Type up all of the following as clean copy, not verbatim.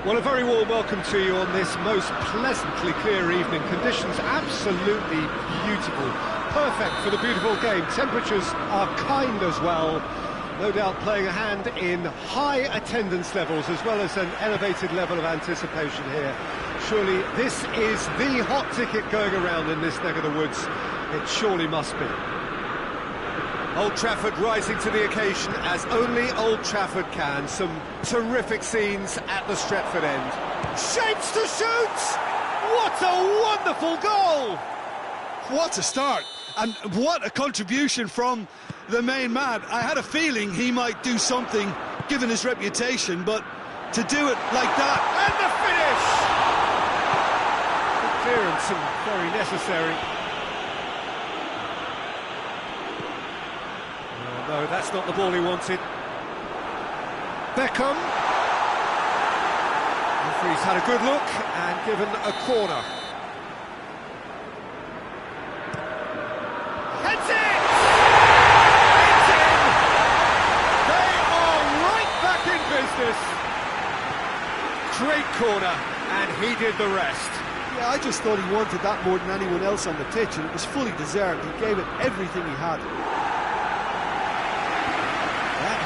Well, a very warm welcome to you on this most pleasantly clear evening. Conditions absolutely beautiful. Perfect for the beautiful game. Temperatures are kind as well. No doubt playing a hand in high attendance levels as well as an elevated level of anticipation here. Surely this is the hot ticket going around in this neck of the woods. It surely must be. Old Trafford rising to the occasion as only Old Trafford can. Some terrific scenes at the Stretford end. Shapes to shoot! What a wonderful goal! What a start, and what a contribution from the main man. I had a feeling he might do something, given his reputation, but to do it like that... And the finish! Good clearance and very necessary. No, that's not the ball he wanted. Beckham. Referee's had a good look and given a corner. Heads it! It's in! They are right back in business. Great corner, and he did the rest. Yeah, I just thought he wanted that more than anyone else on the pitch, and it was fully deserved. He gave it everything he had.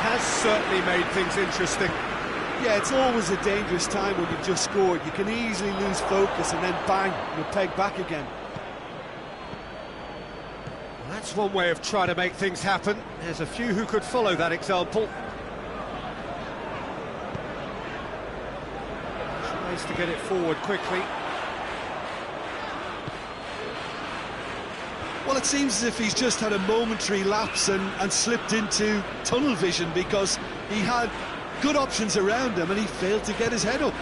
Has certainly made things interesting. Yeah, it's always a dangerous time when you've just scored. You can easily lose focus and then bang, you're pegged back again. Well, that's one way of trying to make things happen. There's a few who could follow that example. Tries to get it forward quickly. Well, it seems as if he's just had a momentary lapse and slipped into tunnel vision, because he had good options around him and he failed to get his head up.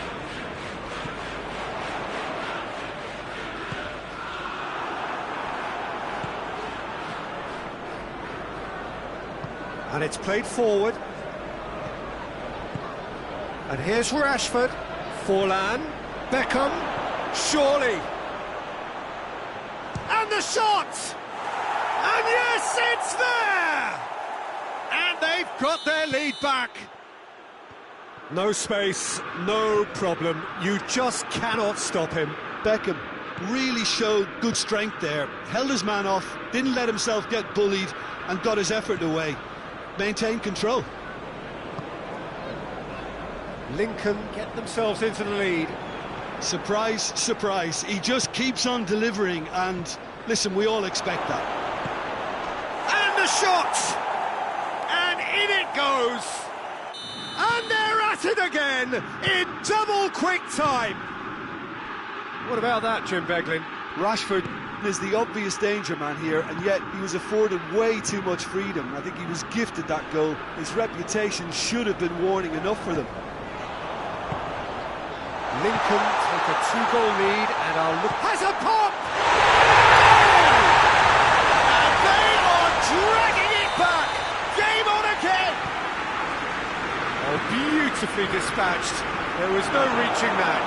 And it's played forward. And here's Rashford. Forlan. Beckham. Surely. And the shot! And yes, it's there! And they've got their lead back. No space, no problem. You just cannot stop him. Beckham really showed good strength there. Held his man off, didn't let himself get bullied, and got his effort away. Maintained control. Lincoln get themselves into the lead. Surprise, surprise. He just keeps on delivering, and listen, we all expect that. And the shot! And in it goes! And they're at it again in double quick time. What about that, Jim Beglin? Rashford is the obvious danger man here, and yet he was afforded way too much freedom. I think he was gifted that goal. His reputation should have been warning enough for them. Lincoln take a two-goal lead and are has a pop! And they are dragging it back! Game on again! Oh, beautifully dispatched. There was no reaching that.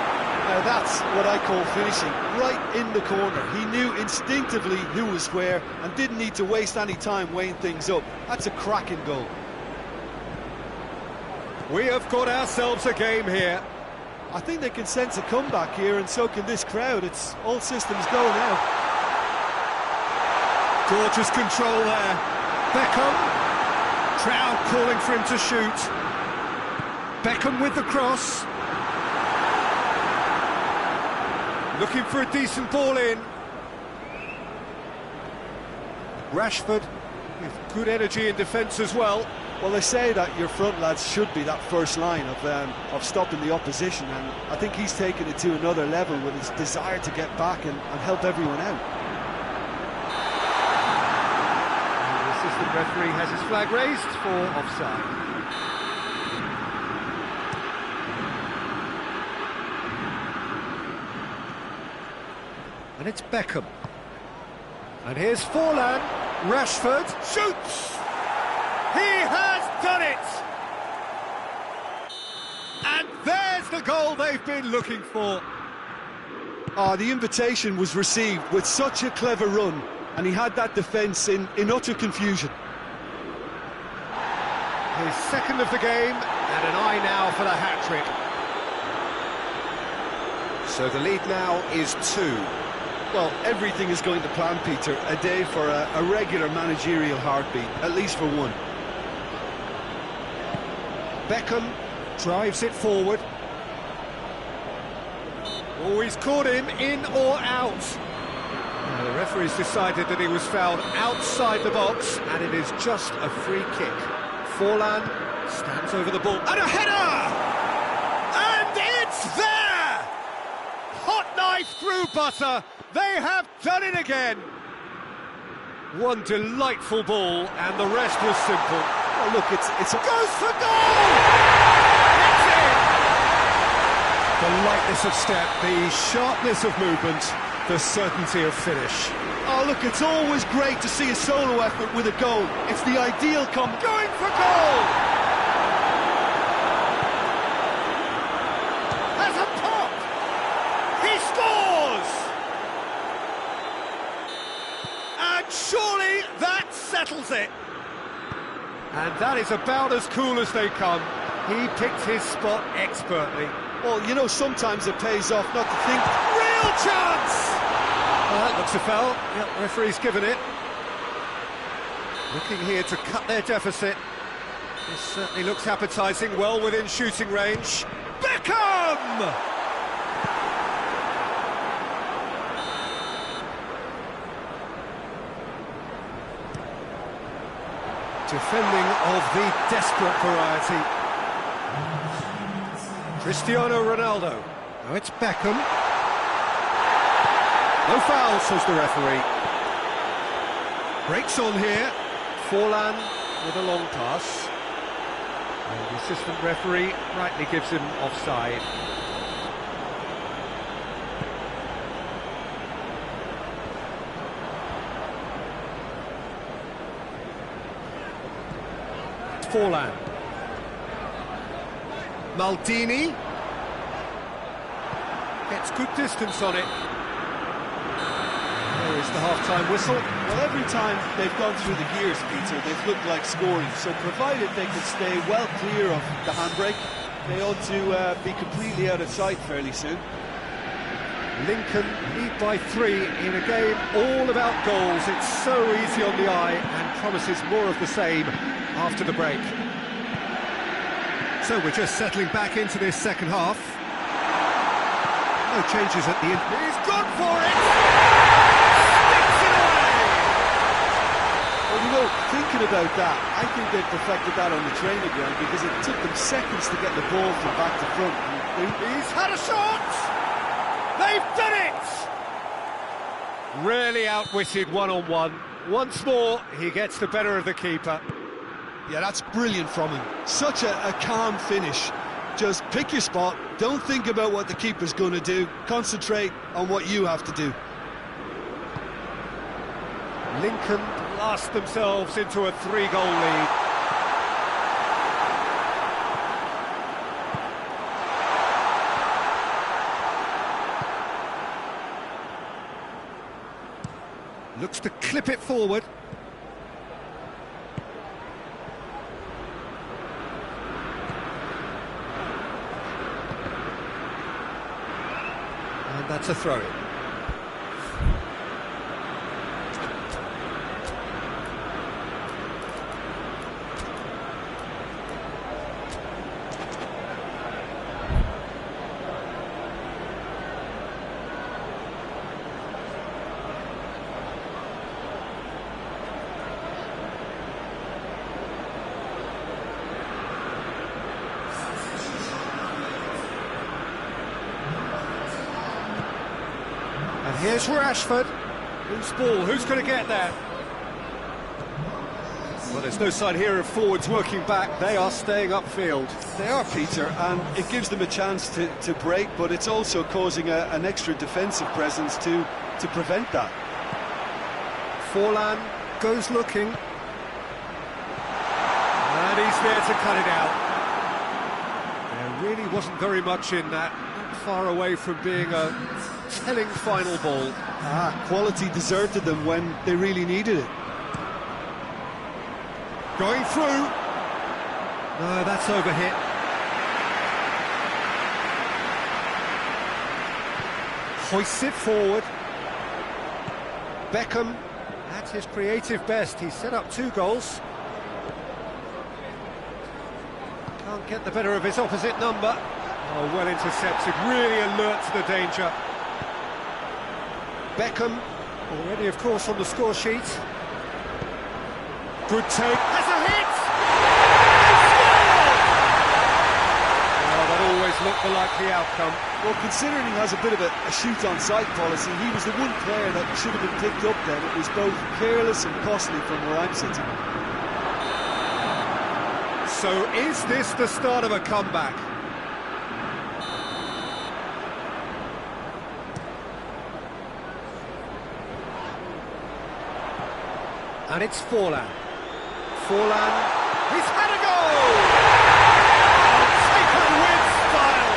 Now that's what I call finishing, right in the corner. He knew instinctively who was where and didn't need to waste any time weighing things up. That's a cracking goal. We have got ourselves a game here. I think they can sense a comeback here, and so can this crowd. It's all systems go now. Gorgeous control there. Beckham. Crowd calling for him to shoot. Beckham with the cross. Looking for a decent ball in. Rashford with good energy in defence as well. Well, they say that your front lads should be that first line of stopping the opposition, and I think he's taken it to another level with his desire to get back and help everyone out. And the assistant referee has his flag raised for offside. And it's Beckham. And here's Forlan. Rashford shoots! He has done it! And there's the goal they've been looking for. The invitation was received with such a clever run, and he had that defence in utter confusion. His second of the game, and an eye now for the hat-trick. So the lead now is 2. Well, everything is going to plan, Peter. A day for a regular managerial heartbeat, at least for one. Beckham drives it forward. Oh, he's caught him in or out. The referee's decided that he was fouled outside the box, and it is just a free kick. Forlan stands over the ball, and a header! And it's there! Hot knife through butter. They have done it again. One delightful ball, and the rest was simple. Oh, look, it's Goes for goal! It's in! The lightness of step, the sharpness of movement, the certainty of finish. Oh, look, it's always great to see a solo effort with a goal. It's the ideal Going for goal! Has a pop! He scores! And surely that settles it. And that is about as cool as they come. He picked his spot expertly. Well, you know, sometimes it pays off not to think. Real chance! Well, that looks a foul. Yep, referee's given it. Looking here to cut their deficit. This certainly looks appetising, well within shooting range. Beckham! Defending of the desperate variety. Cristiano Ronaldo. Now it's Beckham. No foul, says the referee. Breaks on here. Forlan with a long pass. And the assistant referee rightly gives him offside. Forlan. Maldini. Gets good distance on it. There is the half-time whistle. Well, every time they've gone through the gears, Peter, they've looked like scoring. So provided they can stay well clear of the handbrake, they ought to be completely out of sight fairly soon. Lincoln lead by 3 in a game all about goals. It's so easy on the eye and promises more of the same after the break. So we're just settling back into this second half. No changes at the end. He's gone for it! Sticks it away! Well, you know, thinking about that, I think they perfected that on the training ground because it took them seconds to get the ball from back to front. He's had a shot! They've done it! Really outwitted one-on-one. Once more, he gets the better of the keeper. Yeah, that's brilliant from him. Such a calm finish. Just pick your spot, don't think about what the keeper's going to do, concentrate on what you have to do. Lincoln blast themselves into a 3-goal lead. Looks to clip it forward. And that's a throw-in. And here's Rashford. Who's ball? Who's going to get there? Well, there's no sign here of forwards working back. They are staying upfield. They are, Peter, and it gives them a chance to break, but it's also causing an extra defensive presence to prevent that. Forlan goes looking. And he's there to cut it out. There really wasn't very much in that. Not far away from being a telling final ball. Quality deserted them when they really needed it. Going through. No, that's overhit. Hoists it forward. Beckham, at his creative best, he's set up 2 goals. Can't get the better of his opposite number. Oh, well intercepted, really alert to the danger. Beckham, already of course on the score sheet. Good take, has a hit! Oh, that always looked the likely outcome. Well, considering he has a bit of a shoot-on-sight policy, he was the one player that should have been picked up then. It was both careless and costly from where I'm sitting. So is this the start of a comeback? And it's Forlan. Forlan, he's had a goal! Taken with style!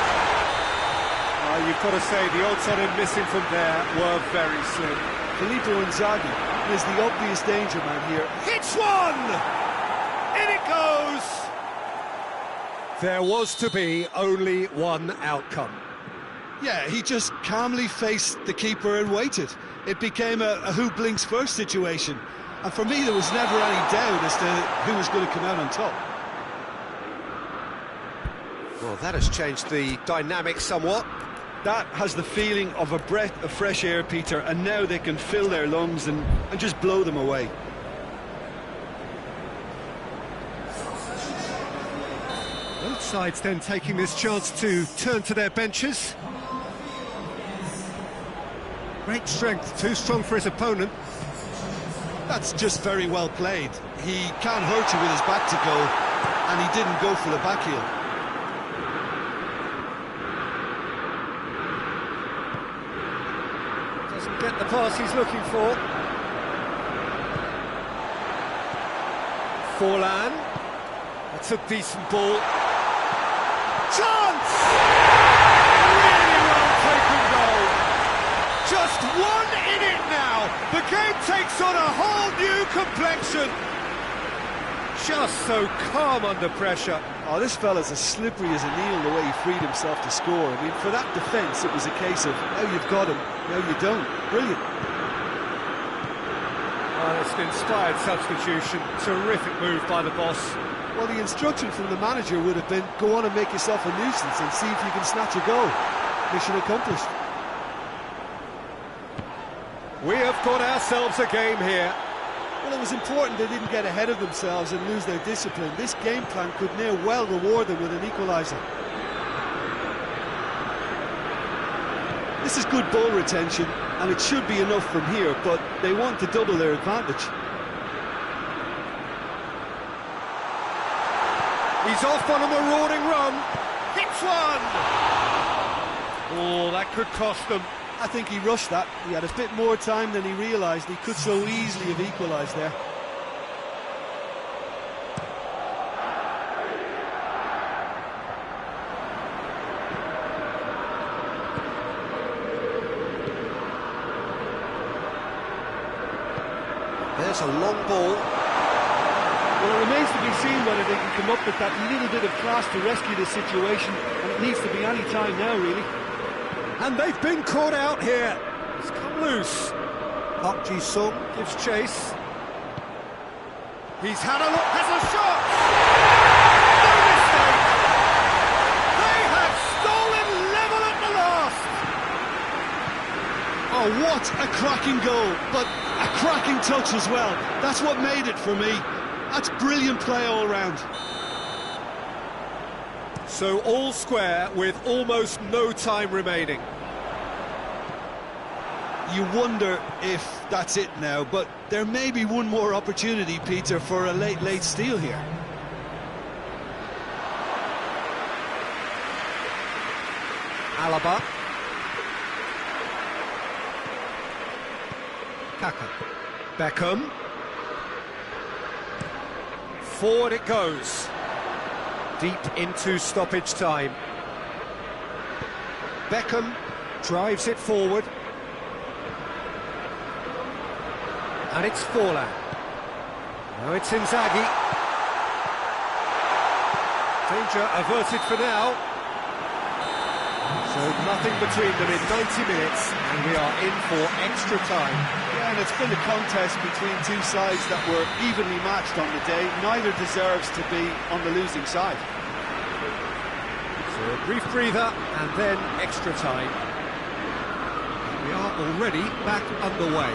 You've got to say, the odds on him missing from there were very slim. Filippo Inzaghi is the obvious danger man here. Hits one! In it goes! There was to be only one outcome. Yeah, he just calmly faced the keeper and waited. It became a who blinks first situation. And for me, there was never any doubt as to who was going to come out on top. Well, that has changed the dynamic somewhat. That has the feeling of a breath of fresh air, Peter, and now they can fill their lungs and just blow them away. Both sides then taking this chance to turn to their benches. Great strength, too strong for his opponent. That's just very well played. He can't hurt you with his back to goal, and he didn't go for the back heel. Doesn't get the pass he's looking for. Forlan. That's a decent ball. Chance! Really well taken goal. Just one in it now. The game takes on a whole new complexion. Just so calm under pressure. Oh, this fella's as slippery as a needle the way he freed himself to score. I mean, for that defence, it was a case of, now you've got him, now you don't. Brilliant. Well, it's an inspired substitution. Terrific move by the boss. Well, the instruction from the manager would have been, go on and make yourself a nuisance and see if you can snatch a goal. Mission accomplished. We have got ourselves a game here. Well, it was important they didn't get ahead of themselves and lose their discipline. This game plan could now well reward them with an equaliser. This is good ball retention, and it should be enough from here, but they want to double their advantage. He's off on a marauding run. Hits one! Oh, that could cost them. I think he rushed that. He had a bit more time than he realised. He could so easily have equalised there. There's a long ball. Well, it remains to be seen whether they can come up with that little bit of class to rescue this situation, and it needs to be any time now, really. And they've been caught out here. It's come loose. Park Ji-sung gives chase. He's had a look, has a shot! No mistake! They have stolen level at the last! Oh, what a cracking goal, but a cracking touch as well. That's what made it for me. That's brilliant play all round. So all square with almost no time remaining. You wonder if that's it now, but there may be one more opportunity, Peter, for a late steal here. Alaba. Kaka. Beckham. Forward it goes. Deep into stoppage time. Beckham drives it forward. And it's Forlan. Now it's Inzaghi. Danger averted for now. So nothing between them in 90 minutes, and we are in for extra time. Yeah, and it's been a contest between two sides that were evenly matched on the day. Neither deserves to be on the losing side. So a brief breather, and then extra time. We are already back underway.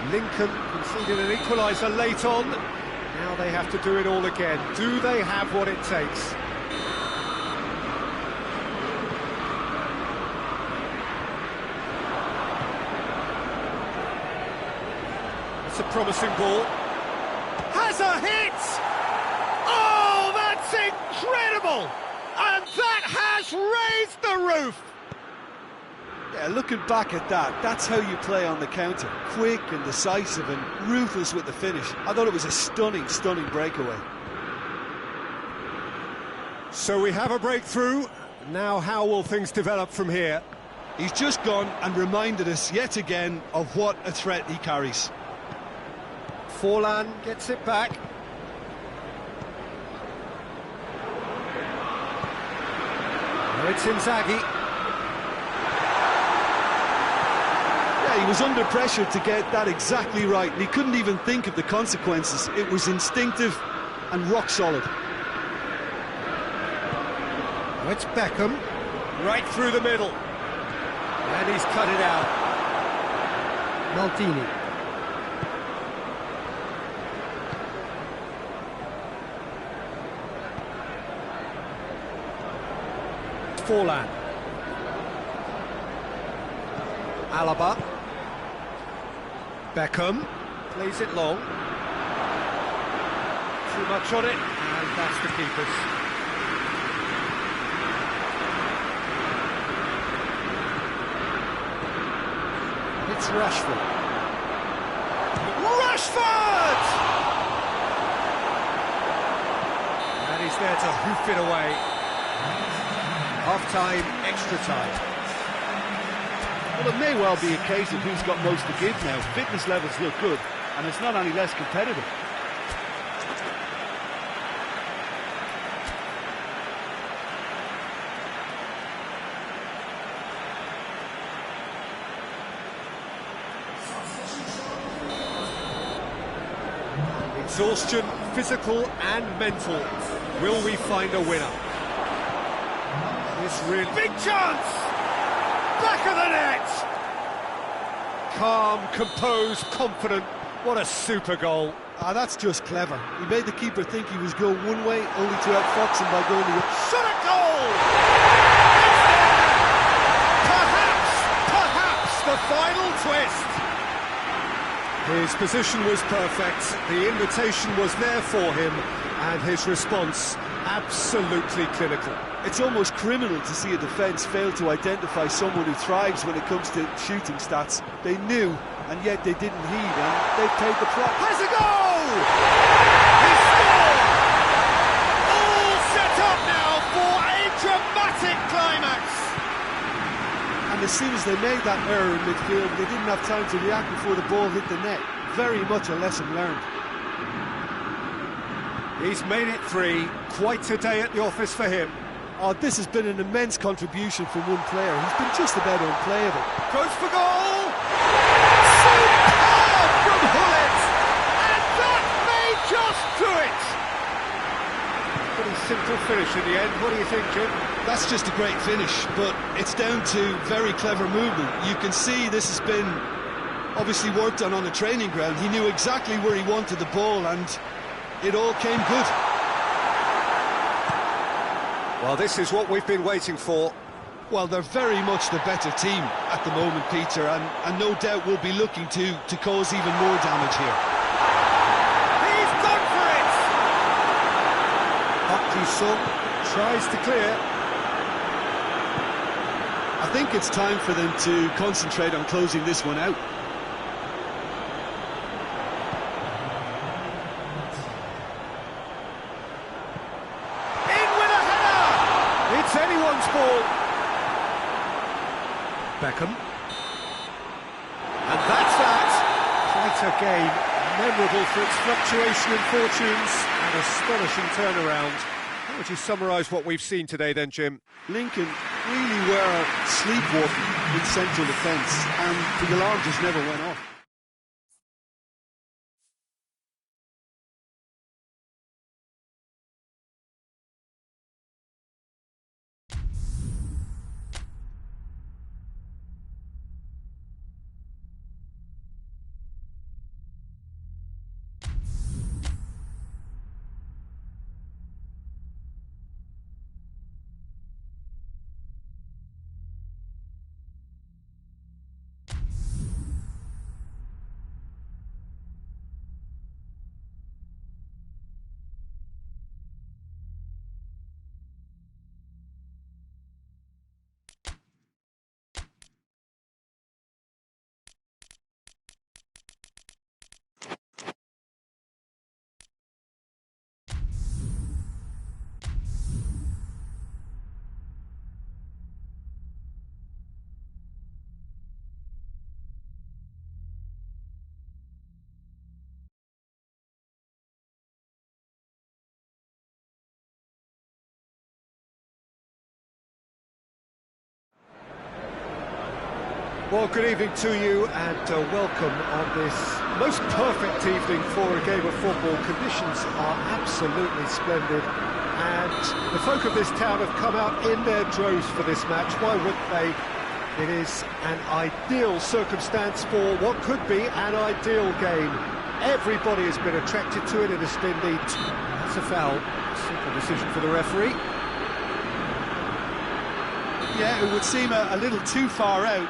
Lincoln conceded an equaliser late on. Now they have to do it all again. Do they have what it takes? It's a promising ball. Has a hit! Oh, that's incredible! And that has raised the roof! Yeah, looking back at that, that's how you play on the counter. Quick and decisive and ruthless with the finish. I thought it was a stunning, stunning breakaway. So we have a breakthrough. Now how will things develop from here? He's just gone and reminded us yet again of what a threat he carries. Forlan gets it back. Now it's Inzaghi. He was under pressure to get that exactly right, and he couldn't even think of the consequences. It was instinctive and rock solid. Now it's Beckham, right through the middle. And he's cut it out. Maldini. Forlan. Alaba. Beckham plays it long. Too much on it, and that's the keeper's. It's Rashford. Rashford! And he's there to hoof it away. Half-time, extra time. Well, it may well be a case of who's got most to give now. Fitness levels look good, and it's not any less competitive. Exhaustion, physical and mental. Will we find a winner? This really big chance! Back of the net! Calm, composed, confident. What a super goal. That's just clever. He made the keeper think he was going one way, only to outfox him by going the other. Shot a goal! Perhaps the final twist. His position was perfect, the invitation was there for him, and his response absolutely clinical. It's almost criminal to see a defence fail to identify someone who thrives when it comes to shooting stats. They knew, and yet they didn't heed, and they paid the price. Has a goal! He scored! All set up now for a dramatic climax! And as soon as they made that error in midfield, they didn't have time to react before the ball hit the net. Very much a lesson learned. He's made it 3. Quite a day at the office for him. Oh, this has been an immense contribution from one player. He's been just about unplayable. Goes for goal! Superb from Hullet! And that may just do it! Pretty simple finish in the end. What do you think, Jim? That's just a great finish, but it's down to very clever movement. You can see this has been obviously worked on the training ground. He knew exactly where he wanted the ball, and it all came good. Well, this is what we've been waiting for. Well, they're very much the better team at the moment, Peter, and no doubt will be looking to cause even more damage here. He's gone for it! Park Ji-sung tries to clear. I think it's time for them to concentrate on closing this one out. It's anyone's ball. Beckham. And that's that. Quite a game. Memorable for its fluctuation in fortunes and astonishing turnaround. How would you summarise what we've seen today then, Jim? Lincoln really were sleepwalking in central defence, and the alarm just never went off. Well, good evening to you and welcome on this most perfect evening for a game of football. Conditions are absolutely splendid and the folk of this town have come out in their droves for this match. Why wouldn't they? It is an ideal circumstance for what could be an ideal game. Everybody has been attracted to it. It has been neat. That's a foul. Simple decision for the referee. Yeah, it would seem a little too far out.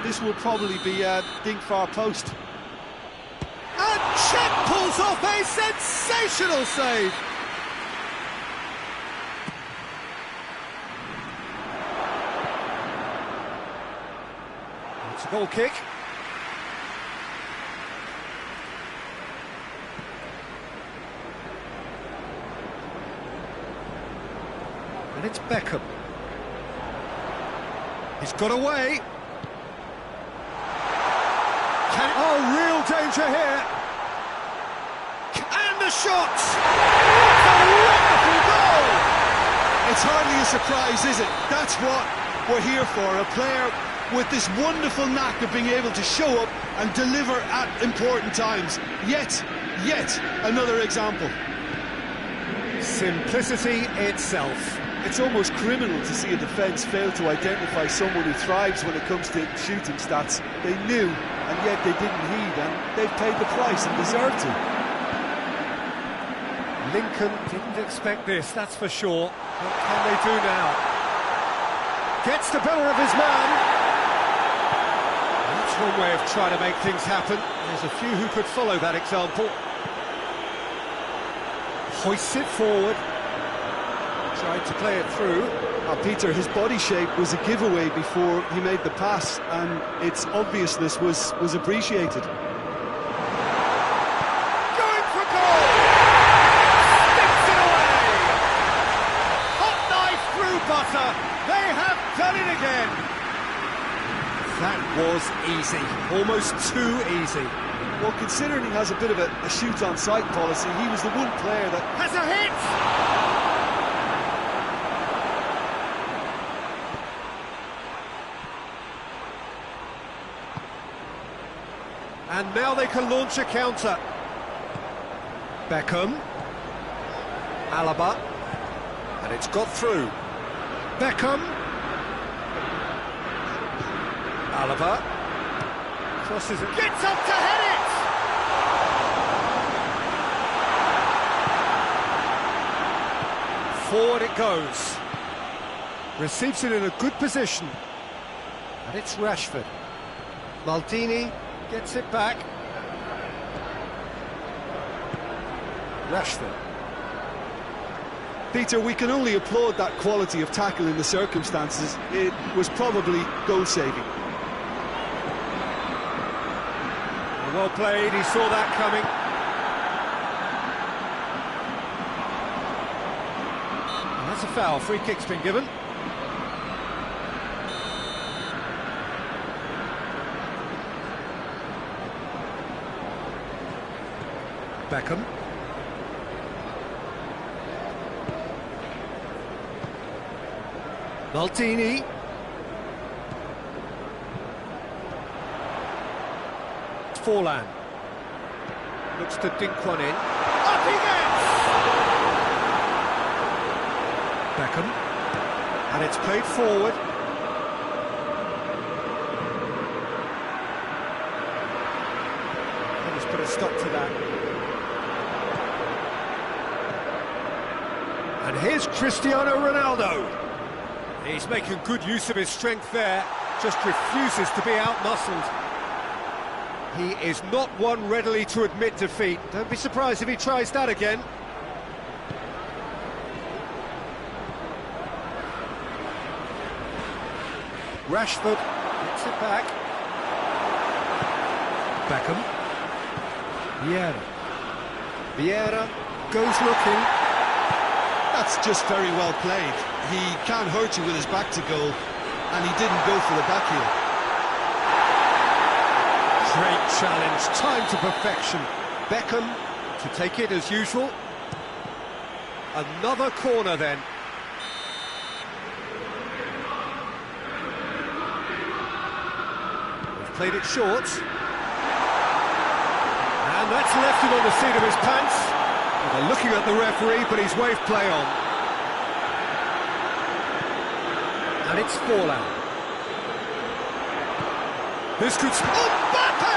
This will probably be a dink far post. And Cech pulls off a sensational save. It's a goal kick. And it's Beckham. He's got away. Oh, real danger here. And the shot! What a wonderful goal! It's hardly a surprise, is it? That's what we're here for. A player with this wonderful knack of being able to show up and deliver at important times. Yet another example. Simplicity itself. It's almost criminal to see a defence fail to identify someone who thrives when it comes to shooting stats. They knew, and yet they didn't heed, and they've paid the price and deserve to. Lincoln didn't expect this, that's for sure. What can they do now? Gets the better of his man. That's one way of trying to make things happen. There's a few who could follow that example. Hoists it forward. Tried to play it through. Peter, his body shape was a giveaway before he made the pass, and its obviousness was appreciated. Going for goal! Sticks it away! Hot knife through butter. They have done it again. That was easy. Almost too easy. Well, considering he has a bit of a shoot-on-sight policy, he was the one player that has a hit! And now they can launch a counter. Beckham. Alaba. And it's got through. Beckham. Alaba. Crosses it. Gets up to head it! Forward it goes. Receives it in a good position. And it's Rashford. Maldini gets it back. Rashford. Peter, we can only applaud that quality of tackle in the circumstances. It was probably goal-saving. Well played, he saw that coming. And that's a foul, free kick's been given. Beckham. Maldini. Forlan. Looks to dink one in. Up he gets! Beckham. And it's played forward. Let's put a stop to that. And here's Cristiano Ronaldo. He's making good use of his strength there, just refuses to be out-muscled. He is not one readily to admit defeat. Don't be surprised if he tries that again. Rashford gets it back. Beckham. Vieira goes looking. That's just very well played. He can't hurt you with his back to goal, and he didn't go for the back heel. Great challenge, time to perfection. Beckham to take it as usual. Another corner then. We've played it short. And that's left him on the seat of his pants. Well, they're looking at the referee, but he's waved play on. And it's Forlan. This could... Mbappe!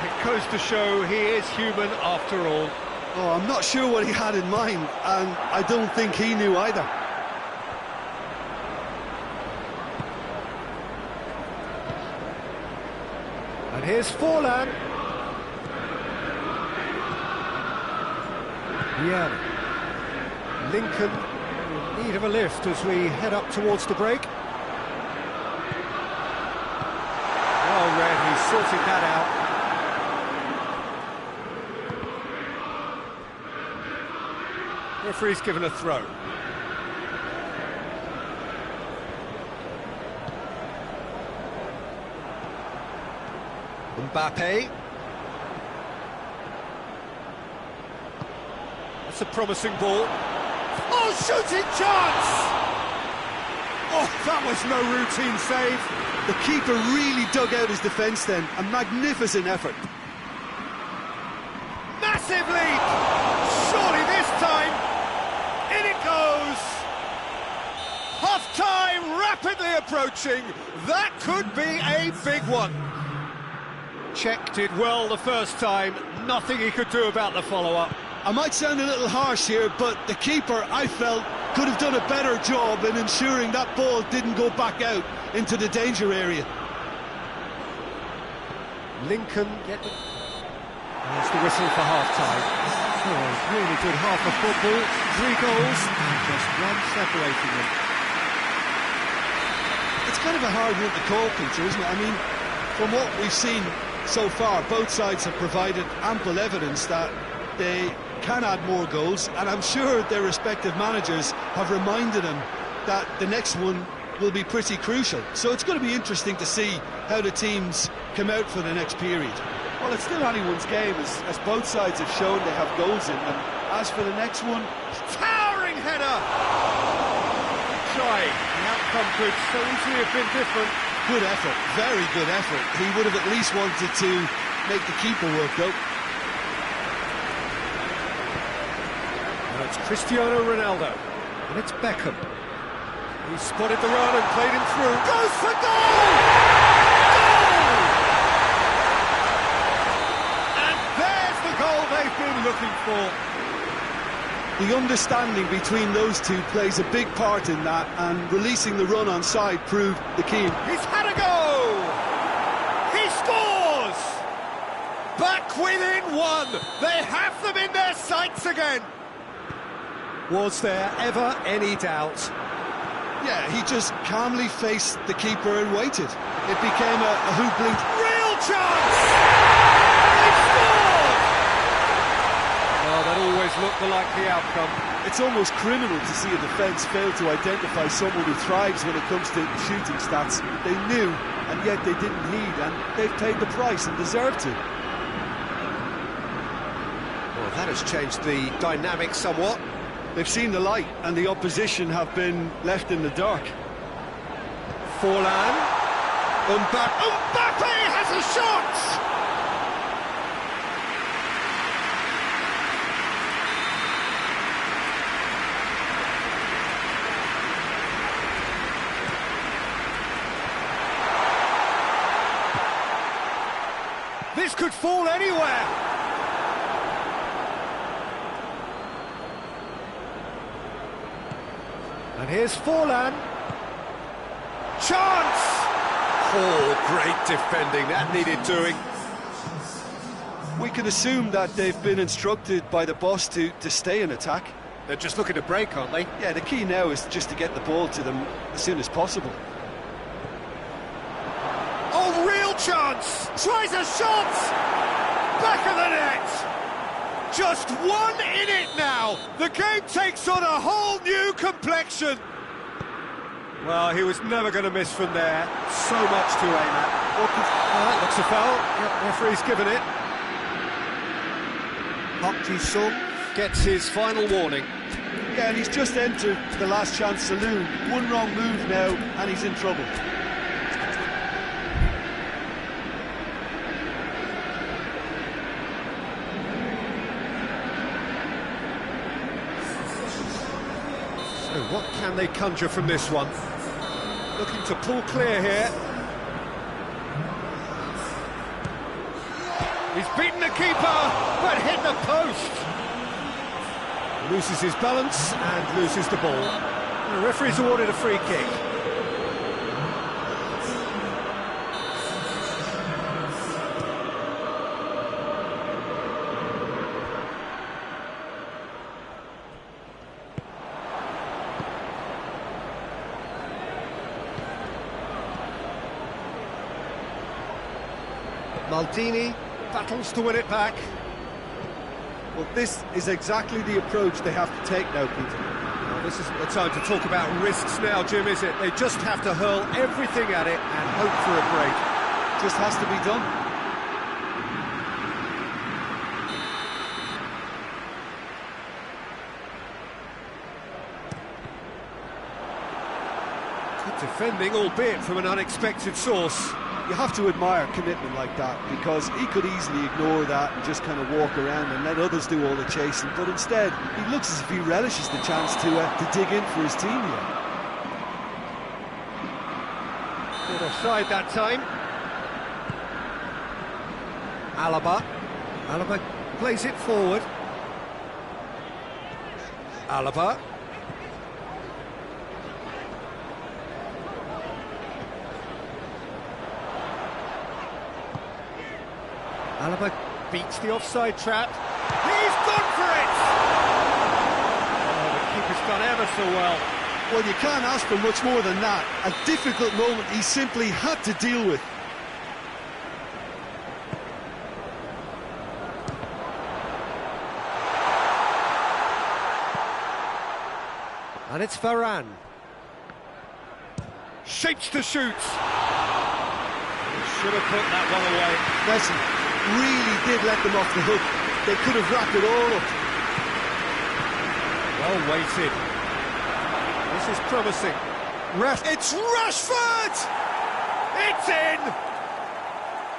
It goes to show he is human after all. Oh, I'm not sure what he had in mind, and I don't think he knew either. And here's Forlan. Yeah. Lincoln in need of a lift as we head up towards the break. Well read, he's sorting that out. Referee's given a throw. Mbappe. That's a promising ball. Oh, shooting chance! Oh, that was no routine save. The keeper really dug out his defence then. A magnificent effort. Massive lead! Surely this time, in it goes! Half-time rapidly approaching. That could be a big one. Cech did well the first time, nothing he could do about the follow-up. I might sound a little harsh here, but the keeper, I felt, could have done a better job in ensuring that ball didn't go back out into the danger area. Lincoln get the... There's the whistle for half-time. Oh, really good half of football, 3 goals, and just one separating them. It's kind of a hard one to call, Peter, isn't it? I mean, from what we've seen so far, both sides have provided ample evidence that they can add more goals, and I'm sure their respective managers have reminded them that the next one will be pretty crucial. So it's going to be interesting to see how the teams come out for the next period. Well, it's still anyone's game, as both sides have shown they have goals in them. As for the next one... Towering header! Trying. The outcome could so easily have been different. Good effort, very good effort. He would have at least wanted to make the keeper work, though. Now it's Cristiano Ronaldo, and it's Beckham. He spotted the run and played him through. Goes for goal! Goal! And there's the goal they've been looking for. The understanding between those two plays a big part in that, and releasing the run on side proved the key. He's had a go! He scores! Back within 1. They have them in their sights again. Was there ever any doubt? Yeah, he just calmly faced the keeper and waited. It became a who-blinked... Real chance! They scored! Well, that always looked the likely outcome. It's almost criminal to see a defence fail to identify someone who thrives when it comes to shooting stats. They knew, and yet they didn't heed, and they've paid the price and deserve to. Well, that has changed the dynamic somewhat. They've seen the light, and the opposition have been left in the dark. Forlan. Mbappe has a shot! This could fall anywhere! And here's Forlan. Chance! Oh, great defending, that needed doing. We can assume that they've been instructed by the boss to stay in attack. They're just looking to break, aren't they? Yeah, the key now is just to get the ball to them as soon as possible. Oh, real chance! Tries a shot! Back of the net! Just one in it now! The game takes on a whole new complexion! Well, he was never going to miss from there. So much to aim at. That looks a foul. Yep, referee's given it. Park Ji-sung gets his final warning. Yeah, and he's just entered the last chance saloon. One wrong move now, and he's in trouble. So what can they conjure from this one? Looking to pull clear here. He's beaten the keeper, but hit the post. Loses his balance and loses the ball. The referee's awarded a free kick. Maldini battles to win it back. Well, this is exactly the approach they have to take now, Peter. Well, this isn't the time to talk about risks now, Jim, is it? They just have to hurl everything at it and hope for a break. Just has to be done. Good defending, albeit from an unexpected source. You have to admire commitment like that, because he could easily ignore that and just kind of walk around and let others do all the chasing, but instead he looks as if he relishes the chance to dig in for his team here. Good offside that time. Alaba plays it forward. Alaba beats the offside trap. He's gone for it! Oh, the keeper's done ever so well. Well, you can't ask for much more than that. A difficult moment he simply had to deal with. And it's Varane. Shapes to shoot. Should have put that one away. Messi really did let them off the hook. They could have wrapped it all up. Well weighted. This is promising. It's Rashford! It's in!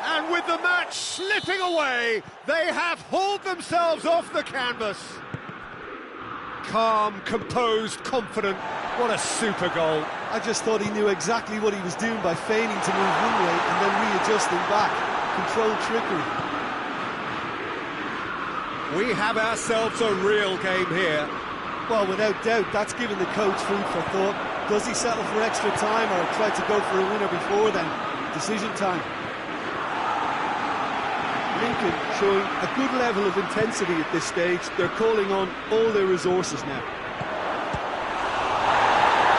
And with the match slipping away, they have hauled themselves off the canvas. Calm, composed, confident. What a super goal. I just thought he knew exactly what he was doing by feigning to move one way and then readjusting back. Controlled trickery. We have ourselves a real game here. Well, without doubt, that's given the coach food for thought. Does he settle for extra time or try to go for a winner before then? Decision time. Lincoln showing a good level of intensity at this stage. They're calling on all their resources now.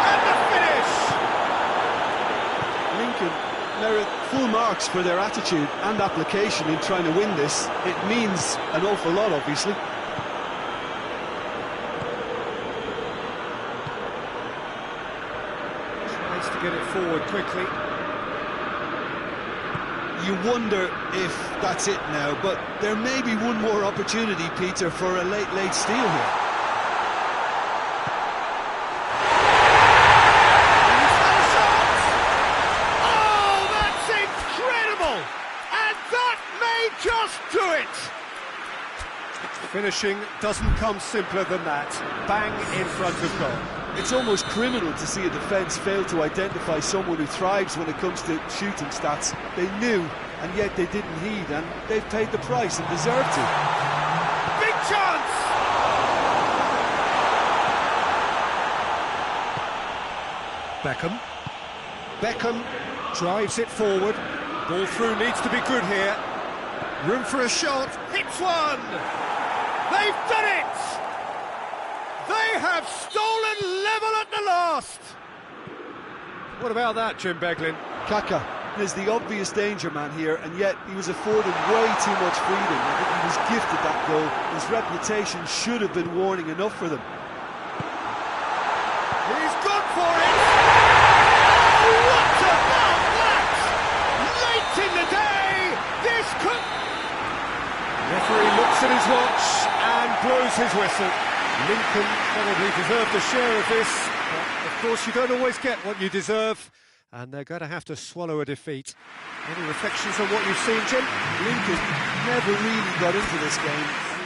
And the finish! Lincoln merit full marks for their attitude and application in trying to win this. It means an awful lot, obviously. Tries to get it forward quickly. You wonder if that's it now, but there may be one more opportunity, Peter, for a late steal here. Oh, that's just do it! Finishing doesn't come simpler than that. Bang in front of goal. It's almost criminal to see a defence fail to identify someone who thrives when it comes to shooting stats. They knew, and yet they didn't heed, and they've paid the price and deserve to. Big chance! Beckham drives it forward. Ball through needs to be good here. Room for a shot. Hits one! They've done it! They have stolen level at the last! What about that, Jim Beglin? Kaka is the obvious danger man here, and yet he was afforded way too much freedom. I think he was gifted that goal. His reputation should have been warning enough for them. He's gone for it! What about that? Late in the day, this could... Referee looks at his watch and blows his whistle. Lincoln probably deserved a share of this, but of course you don't always get what you deserve, and they're going to have to swallow a defeat. Any reflections on what you've seen, Jim? Lincoln never really got into this game.